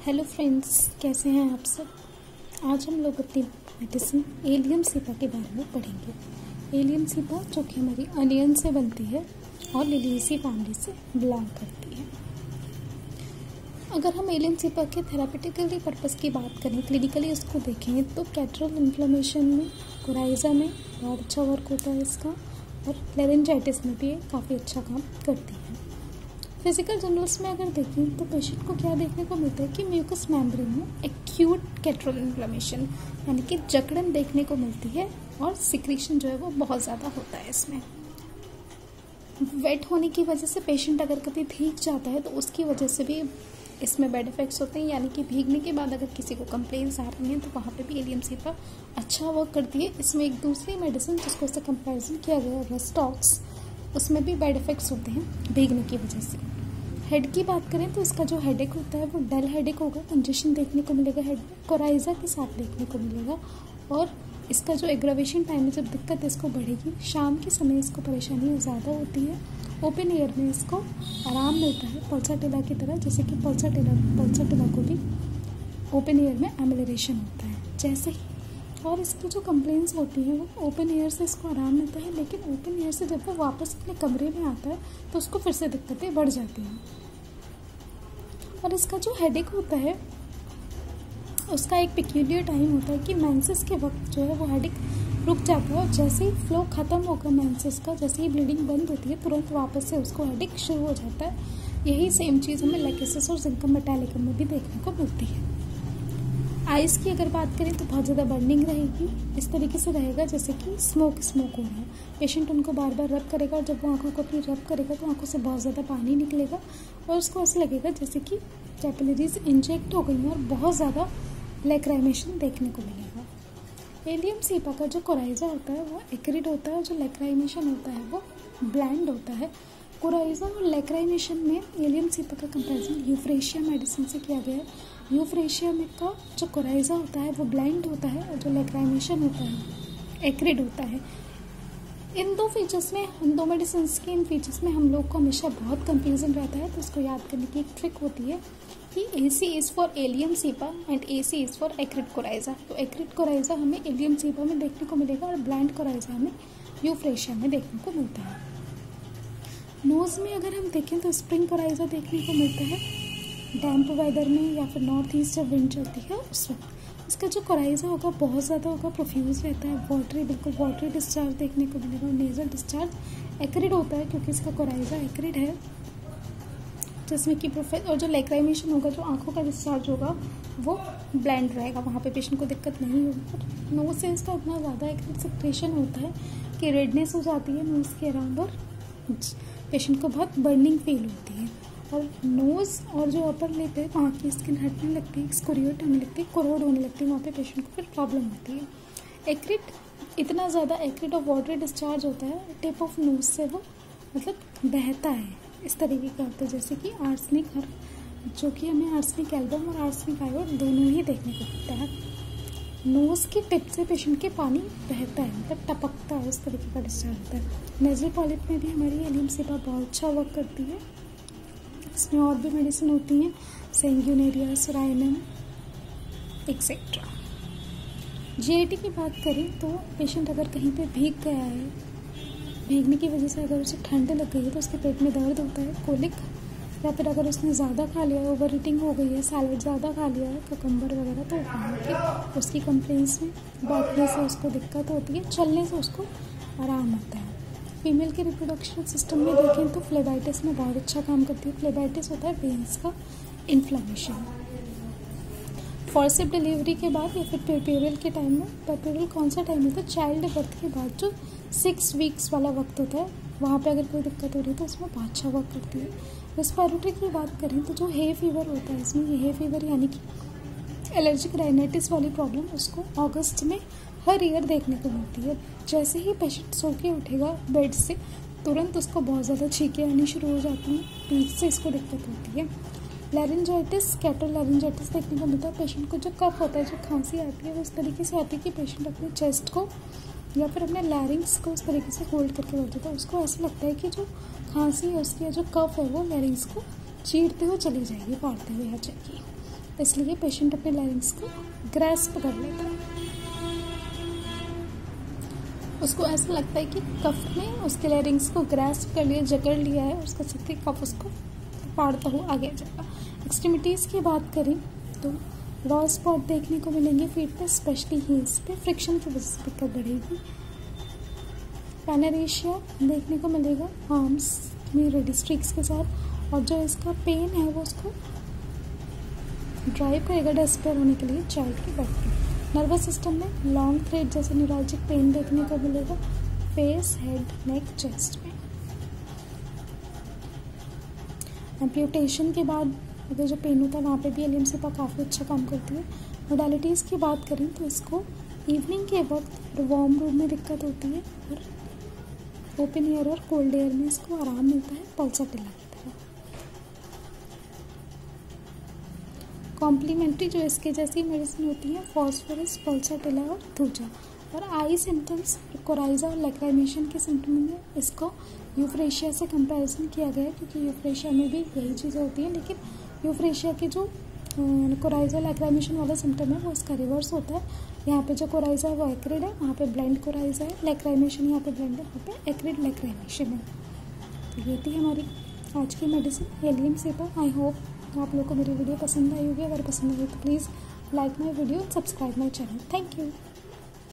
Hello friends, कैसे हैं आप सब। आज हम लोग अपनी मेडिसिन एलियम सीपा के बारे में पढ़ेंगे। एलियम सीपा जो कि हमारी अनियन से बनती है और लिलिएसी फैमिली से बिलोंग करती है। अगर हम एलियम सीपा के थेरापेटिकली पर्पस की बात करें, क्लिनिकली उसको देखें तो कैटरल इन्फ्लेमेशन में, कोराइजा में बहुत अच्छा वर्क होता है इसका, और लेरेंजाइटिस में भी ये काफ़ी अच्छा काम करती है। फिजिकल जर्नल्स में अगर देखें तो पेशेंट को क्या देखने को मिलता है कि म्यूकस मेम्ब्रेन में एक्यूट कैटरल इन्फ्लेमेशन यानी कि जकड़न देखने को मिलती है, और सिक्रीशन जो है वो बहुत ज़्यादा होता है इसमें। वेट होने की वजह से पेशेंट अगर कभी भीग जाता है तो उसकी वजह से भी इसमें बैड इफेक्ट्स होते हैं, यानी कि भीगने के बाद अगर किसी को कंप्लेंट्स आ रही हैं तो वहाँ पे भी एलियम सीपा अच्छा वर्क करती है। इसमें एक दूसरी मेडिसिन जिसको उससे कंपेरिजन किया गया है, रेस्टॉक्स, उसमें भी बैड इफेक्ट्स होते हैं भीगने की वजह से। हेड की बात करें तो इसका जो हेडेक होता है वो डल हेडेक होगा, कंजेशन देखने को मिलेगा हेड में, कोराइजा के साथ देखने को मिलेगा, और इसका जो एग्रावेशन टाइम है, जब दिक्कत इसको बढ़ेगी शाम के समय इसको परेशानी ज़्यादा होती है। ओपन एयर में इसको आराम मिलता है पल्साटिला की तरह, जैसे कि पल्साटिला को भी ओपन एयर में एमिलेशन होता है जैसे ही। और इसकी जो कंप्लेंट्स होती हैं वो ओपन एयर से इसको आराम मिलता है, लेकिन ओपन एयर से जब वो वापस अपने कमरे में आता है तो उसको फिर से दिक्कतें बढ़ जाती हैं। और इसका जो हेडेक होता है उसका एक पिक्यूलियर टाइम होता है कि मेंसेस के वक्त जो है वो हेडेक रुक जाता है, और जैसे ही फ्लो ख़त्म होगा मेंसेस का, जैसे ही ब्लीडिंग बंद होती है तुरंत वापस से उसको हेडेक शुरू हो जाता है। यही सेम चीज़ हमें लेकेसिस और जिंकम मेटालिकम में भी देखने को मिलती है। आइज़ की अगर बात करें तो बहुत ज़्यादा बर्निंग रहेगी, इस तरीके से रहेगा जैसे कि स्मोक हो रहा है। पेशेंट उनको बार बार रब करेगा, और जब वो आँखों को अपनी रब करेगा तो आँखों से बहुत ज़्यादा पानी निकलेगा, और उसको ऐसा लगेगा जैसे कि कैपिलरीज इंजेक्ट हो गई हैं, और बहुत ज़्यादा लैक्राइमेशन देखने को मिलेगा। एलियम सीपा का जो कोराइजा होता है वो एक्रिड होता है, और जो लैक्राइमेशन होता है वो ब्लैंड होता है। कोराइजा और लैक्राइमेशन में एलियम सीपा का कंपैरिजन यूफ्रेशिया मेडिसिन से किया गया है। यूफ्रेशिया में का जो कोराइजा होता है वो ब्लैंड होता है, और जो लैक्राइमेशन होता है एक्रिड होता है। इन दो फीचर्स में, इन दो मेडिसिन के इन फीचर्स में हम लोग को हमेशा बहुत कंफ्यूजन रहता है, तो इसको याद करने की एक ट्रिक होती है कि AC is for allium cepa and AC is for acrid coryza. तो एक्रिड कोराइजा हमें एलियम सीपा में देखने को मिलेगा, और ब्लैंड कोराइजा हमें यूफ्रेशिया में देखने को मिलता है। नोज़ में अगर हम देखें तो स्प्रिंग कोराइजा देखने को मिलता है डैम्प वेदर में, या फिर नॉर्थ ईस्ट जब विंड चलती है उस वक्त। इसका जो कोराइजा होगा बहुत ज़्यादा होगा, प्रोफ्यूज रहता है, वाटरी, बिल्कुल वाटरी डिस्चार्ज देखने को मिलेगा, और नेजल डिस्चार्ज एक्रिड होता है क्योंकि इसका कोराइजा एक्रिड है, जिसमें कि और जो लैक्राइमेशन होगा, जो आंखों का डिस्चार्ज होगा वो ब्लैंड रहेगा, वहाँ पे पेशेंट को दिक्कत नहीं होगी। नोज से इसका इतना ज़्यादा एक्रिड सेक्रेशन होता है कि रेडनेस हो जाती है नोज़ के अराउंड, और पेशेंट को बहुत बर्निंग फील होती है। और नोज़ और जो अपर लिप है वहाँ की स्किन हटने लगती है, एक्सकोरिएट होने लगती है, कोरोड होने लगती है, वहाँ पे पेशेंट को फिर प्रॉब्लम होती है। एक्रिड इतना ज़्यादा एक्रिड और वाटरी डिस्चार्ज होता है, टिप ऑफ नोज से वो मतलब बहता है इस तरीके का होता है, जैसे कि आर्सेनिक, जो कि हमें आर्सेनिक एल्बम और आर्सेनिक आयोड दोनों ही देखने को मिलता है। नोज़ की टिप से पेशेंट के पानी बहता है, मतलब टपकता है, उस तरीके का डिस्चार्ज होता है। नेज़ल पॉलिप में भी हमारी एलियम सीपा बहुत अच्छा वर्क करती है। इसमें और भी मेडिसिन होती हैं, सेंग्यूनेरिया, सोराइनम एक्सेट्रा। GIT की बात करें तो पेशेंट अगर कहीं पे भीग गया है, भीगने की वजह से अगर उसे ठंड लग गई है तो उसके पेट में दर्द होता है, कोलिक, या फिर अगर उसने ज़्यादा खा लिया है, ओवर ईटिंग हो गई है, सैलड ज़्यादा खा लिया है, ककम्बर वगैरह, तो वहाँ के उसकी कंप्लेंट्स में बैठने से उसको दिक्कत होती है, चलने से उसको आराम आता है। फीमेल के रिप्रोडक्शन सिस्टम में देखें तो फ्लेबाइटिस में बहुत अच्छा काम करती है। फ्लेबाइटिस होता है वेन्स का इन्फ्लेमेशन। फॉर्सिप डिलीवरी के बाद या फिर पेरियल के टाइम में, पेरियल कौन सा टाइम होता है, चाइल्ड बर्थ के बाद जो 6 वीक्स वाला वक्त होता है, वहाँ पे अगर कोई दिक्कत हो रही है तो उसमें बहुत अच्छा वर्क करती है। रेस्पिरेटरी की बात करें तो जो हे फीवर होता है, इसमें ये हे फीवर यानी कि एलर्जिक राइनाइटिस वाली प्रॉब्लम उसको अगस्त में हर ईयर देखने को मिलती है। जैसे ही पेशेंट सो के उठेगा बेड से, तुरंत उसको बहुत ज़्यादा छींकें आनी शुरू हो जाती हैं, पीठ से इसको दिक्कत होती है। लैरिंजाइटिस, कैटरल लैरिंजाइटिस देखने को मिलता है। पेशेंट को जो कफ होता है, जो खांसी आती है, वो इस तरीके से आती है कि पेशेंट अपने चेस्ट को या फिर अपने लैरिंग्स को उस तरीके से होल्ड करके बैठ जाता है। उसको ऐसा लगता है कि जो खांसी है उसकी, जो कफ है वो लैरिंग्स को चीरते हुए चली जाएगी, फाड़ते हुए आ जाएगी। इसलिए पेशेंट अपने लैरिंग्स को ग्रैस्प कर लेता है। उसको ऐसा लगता है कि कफ ने उसके लैरिंग्स को ग्रैस्प कर लिया, जकड़ लिया है, उसका सकती कफ उसको फाड़ता हुआ आगे जाएगा। एक्सट्रीमिटीज़ की बात करें तो रॉ स्पॉट देखने को मिलेंगे फीट पे, स्पेशली हील्स पे, फ्रिक्शन की वजह से दिक्कत बढ़ेगी। पैनरेशिया देखने को मिलेगा आर्म्स में रेडी स्ट्रिक्स के साथ, और जो इसका पेन है वो उसको ड्राइव करेगा डेस्पेयर होने के लिए चाइल्ड के बर्थ में। नर्वस सिस्टम में लॉन्ग थ्रेड जैसे न्यूरोलजिक पेन देखने को मिलेगा फेस, हेड, नेक, चेस्ट में। एम्प्यूटेशन के बाद अगर जो पेन होता है वहाँ पे भी एलियम सिपा काफ़ी अच्छा काम करती है। मोडालिटीज़ की बात करें तो इसको इवनिंग के वक्त वार्म रूम में दिक्कत होती है, और ओपन एयर और कोल्ड एयर में इसको आराम मिलता है पल्साटिला की तरह। कॉम्प्लीमेंट्री जो इसके जैसी मेडिसिन होती है फॉस्फोरस, पल्साटिला और थूजा। और आई सिम्टम्स कोराइजा और लैक्राइमेशन के सिम्टम में इसको यूफ्रेशिया से कंपैरिजन किया गया है, क्योंकि यूफ्रेशिया में भी यही चीज़ें होती हैं, लेकिन यूफ्रेशिया के जो कोराइजा लैक्राइमेशन वाला सिम्टम है वो इसका रिवर्स होता है। यहाँ पे जो कोराइजा है वो एक्रिड है, वहाँ पे ब्लेंड कोराइजा है। लैक्राइमेशन यहाँ पे ब्लेंड है, वहाँ पे एक्रिड लैक्राइमेशन है। तो ये थी हमारी आज की मेडिसिन एलियम सिपा। आई होप आप लोगों को मेरी वीडियो पसंद आई होगी। अगर पसंद आई तो please like my video, subscribe my channel. Thank you.